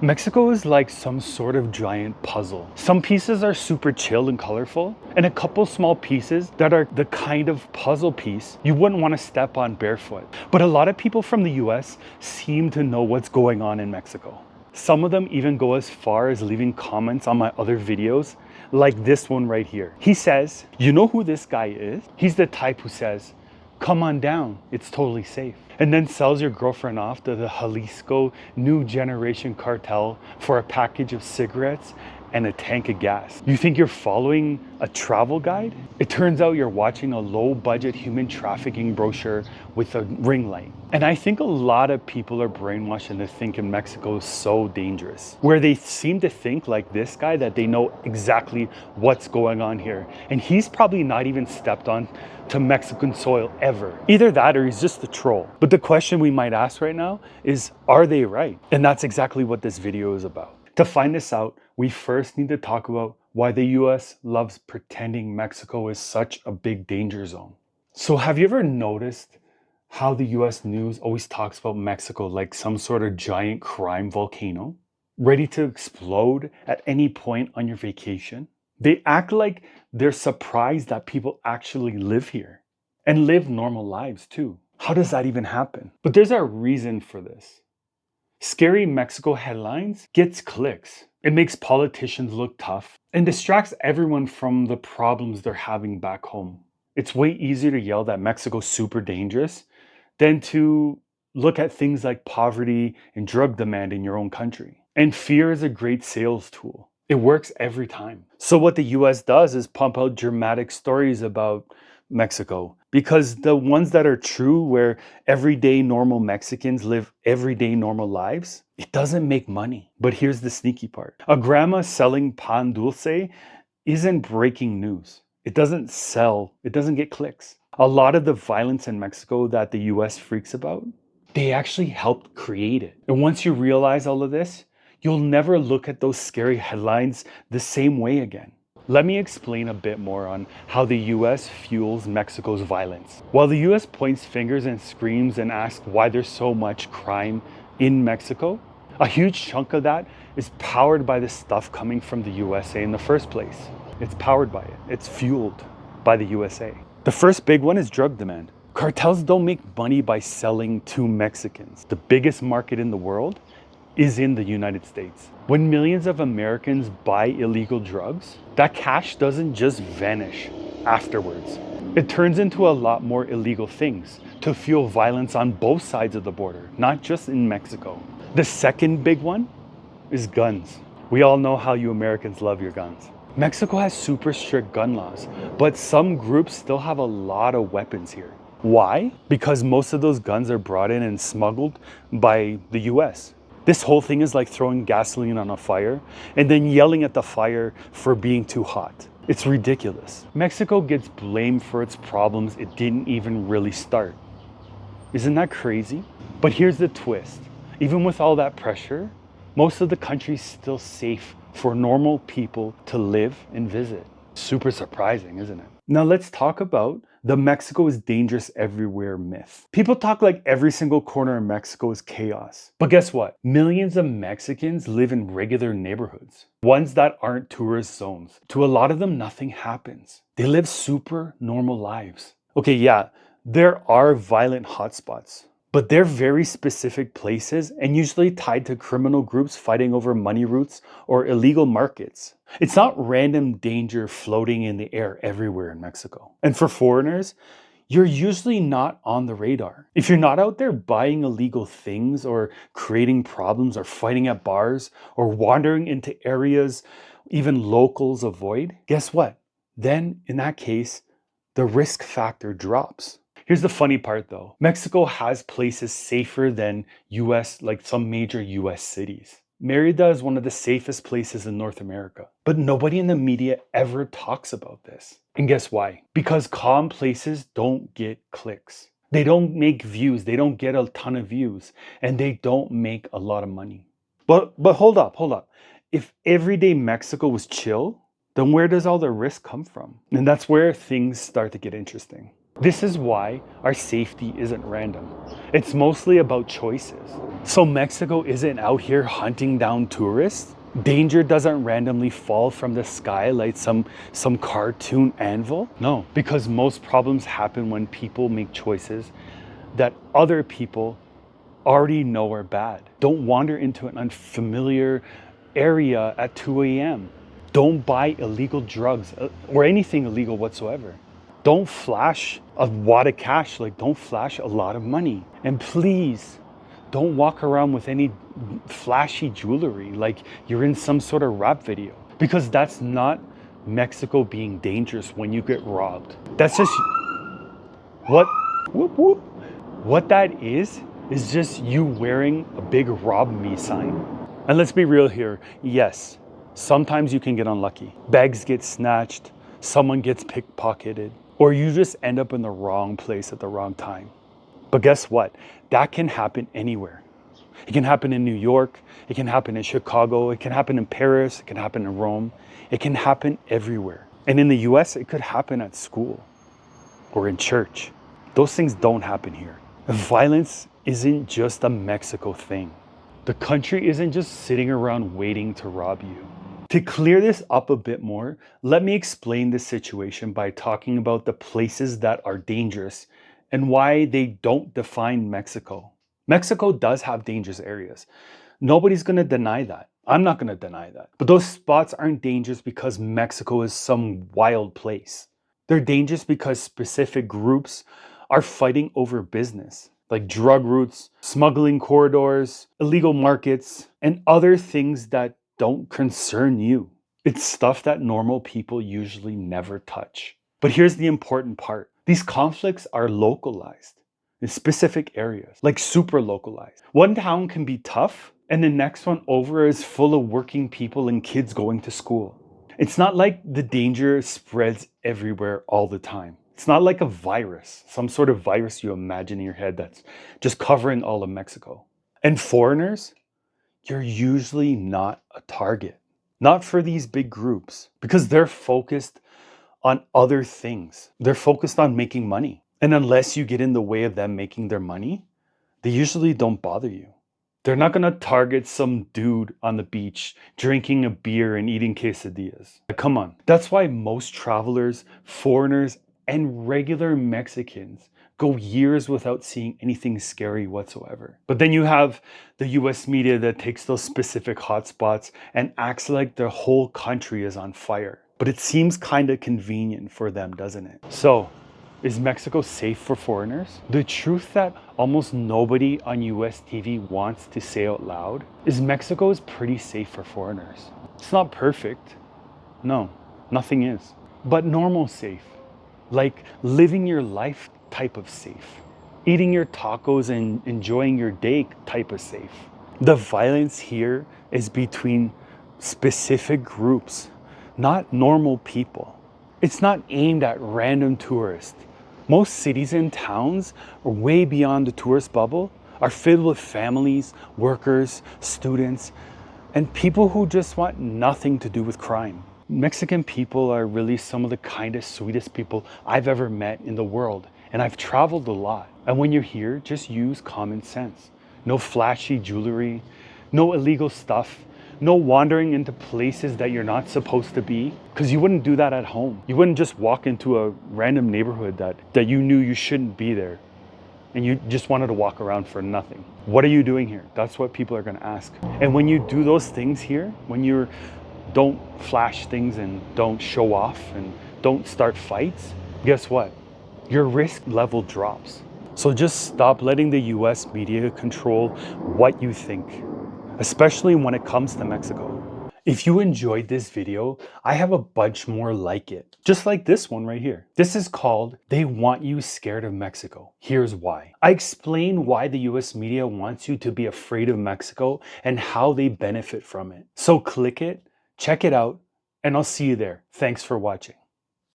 Mexico is like some sort of giant puzzle. Some pieces are super chill and colorful, and a couple small pieces that are the kind of puzzle piece you wouldn't want to step on barefoot. But a lot of people from the US seem to know what's going on in Mexico. Some of them even go as far as leaving comments on my other videos, like this one right here. He says, "You know who this guy is? He's the type who says, 'Come on down, it's totally safe,' and then sells your girlfriend off to the Jalisco new generation cartel for a package of cigarettes and a tank of gas. You think you're following a travel guide? It turns out you're watching a low budget human trafficking brochure with a ring light." And I think a lot of people are brainwashed into thinking Mexico is so dangerous, where they seem to think like this guy that they know exactly what's going on here. And he's probably not even stepped on to Mexican soil ever. Either that or he's just a troll. But the question we might ask right now is, are they right? And that's exactly what this video is about. To find this out, we first need to talk about why the US loves pretending Mexico is such a big danger zone. So have you ever noticed how the US news always talks about Mexico like some sort of giant crime volcano, ready to explode at any point on your vacation? They act like they're surprised that people actually live here and live normal lives too. How does that even happen? But there's a reason for this. Scary Mexico headlines gets clicks. It makes politicians look tough and distracts everyone from the problems they're having back home. It's way easier to yell that Mexico's super dangerous than to look at things like poverty and drug demand in your own country. And fear is a great sales tool. It works every time. So what the US does is pump out dramatic stories about Mexico, because the ones that are true, where everyday normal Mexicans live everyday normal lives, it doesn't make money. But here's the sneaky part. A grandma selling pan dulce isn't breaking news. It doesn't sell, it doesn't get clicks. A lot of the violence in Mexico that the US freaks about, they actually helped create it. And once you realize all of this, you'll never look at those scary headlines the same way again. Let me explain a bit more on how the US fuels Mexico's violence. While the US points fingers and screams and asks why there's so much crime in Mexico, a huge chunk of that is powered by the stuff coming from the USA in the first place. It's powered by it. It's fueled by the USA. The first big one is drug demand. Cartels don't make money by selling to Mexicans. The biggest market in the world is in the United States. When millions of Americans buy illegal drugs, that cash doesn't just vanish afterwards. It turns into a lot more illegal things to fuel violence on both sides of the border, not just in Mexico. The second big one is guns. We all know how you Americans love your guns. Mexico has super strict gun laws, but some groups still have a lot of weapons here. Why? Because most of those guns are brought in and smuggled by the US. This whole thing is like throwing gasoline on a fire and then yelling at the fire for being too hot. It's ridiculous. Mexico gets blamed for its problems it didn't even really start. Isn't that crazy? But here's the twist. Even with all that pressure, most of the country's still safe for normal people to live and visit. Super surprising, isn't it? Now let's talk about the Mexico is dangerous everywhere myth. People talk like every single corner of Mexico is chaos. But guess what? Millions of Mexicans live in regular neighborhoods, ones that aren't tourist zones. To a lot of them, nothing happens. They live super normal lives. Okay, yeah, there are violent hotspots, but they're very specific places and usually tied to criminal groups fighting over money routes or illegal markets. It's not random danger floating in the air everywhere in Mexico. And for foreigners, you're usually not on the radar. If you're not out there buying illegal things or creating problems or fighting at bars or wandering into areas even locals avoid, guess what? Then in that case, the risk factor drops. Here's the funny part though. Mexico has places safer than US, like some major US cities. Mérida is one of the safest places in North America, but nobody in the media ever talks about this. And guess why? Because calm places don't get clicks. They don't make views, they don't get a ton of views, and they don't make a lot of money. But hold up. If everyday Mexico was chill, then where does all the risk come from? And that's where things start to get interesting. This is why our safety isn't random. It's mostly about choices. So Mexico isn't out here hunting down tourists. Danger doesn't randomly fall from the sky like some cartoon anvil. No, because most problems happen when people make choices that other people already know are bad. Don't wander into an unfamiliar area at 2 a.m. Don't buy illegal drugs or anything illegal whatsoever. Don't flash a wad of cash, like don't flash a lot of money. And please, don't walk around with any flashy jewelry like you're in some sort of rap video. Because that's not Mexico being dangerous when you get robbed. That's just what whoop whoop. What that is just you wearing a big rob me sign. And let's be real here. Yes, sometimes you can get unlucky. Bags get snatched, someone gets pickpocketed, or you just end up in the wrong place at the wrong time. But guess what? That can happen anywhere. It can happen in New York, it can happen in Chicago, it can happen in Paris, it can happen in Rome. It can happen everywhere. And in the US, it could happen at school or in church. Those things don't happen here. Violence isn't just a Mexico thing. The country isn't just sitting around waiting to rob you. To clear this up a bit more, let me explain this situation by talking about the places that are dangerous and why they don't define Mexico. Mexico does have dangerous areas. Nobody's going to deny that. I'm not going to deny that. But those spots aren't dangerous because Mexico is some wild place. They're dangerous because specific groups are fighting over business, like drug routes, smuggling corridors, illegal markets, and other things that don't concern you. It's stuff that normal people usually never touch. But here's the important part. These conflicts are localized in specific areas, like super localized. One town can be tough, and the next one over is full of working people and kids going to school. It's not like the danger spreads everywhere all the time. It's not like a virus, some sort of virus you imagine in your head that's just covering all of Mexico. And foreigners, you're usually not a target. Not for these big groups, because they're focused on other things. They're focused on making money. And unless you get in the way of them making their money, they usually don't bother you. They're not gonna target some dude on the beach drinking a beer and eating quesadillas. Come on. That's why most travelers, foreigners, and regular Mexicans go years without seeing anything scary whatsoever. But then you have the US media that takes those specific hotspots and acts like the whole country is on fire. But it seems kind of convenient for them, doesn't it? So, is Mexico safe for foreigners? The truth that almost nobody on US TV wants to say out loud is Mexico is pretty safe for foreigners. It's not perfect. No, nothing is. But normal safe. Like living your life type of safe. Eating your tacos and enjoying your day type of safe. The violence here is between specific groups, not normal people. It's not aimed at random tourists. Most cities and towns are way beyond the tourist bubble, are filled with families, workers, students, and people who just want nothing to do with crime. Mexican people are really some of the kindest, sweetest people I've ever met in the world, and I've traveled a lot. And when you're here, just use common sense. No flashy jewelry, no illegal stuff, no wandering into places that you're not supposed to be, because you wouldn't do that at home. You wouldn't just walk into a random neighborhood that you knew you shouldn't be there and you just wanted to walk around for nothing. What are you doing here? That's what people are going to ask. And when you do those things here, when you don't flash things and don't show off and don't start fights, guess what? Your risk level drops. So just stop letting the US media control what you think, especially when it comes to Mexico. If you enjoyed this video, I have a bunch more like it, just like this one right here. This is called They Want You Scared of Mexico. Here's why. I explain why the US media wants you to be afraid of Mexico and how they benefit from it. So click it, check it out, and I'll see you there. Thanks for watching.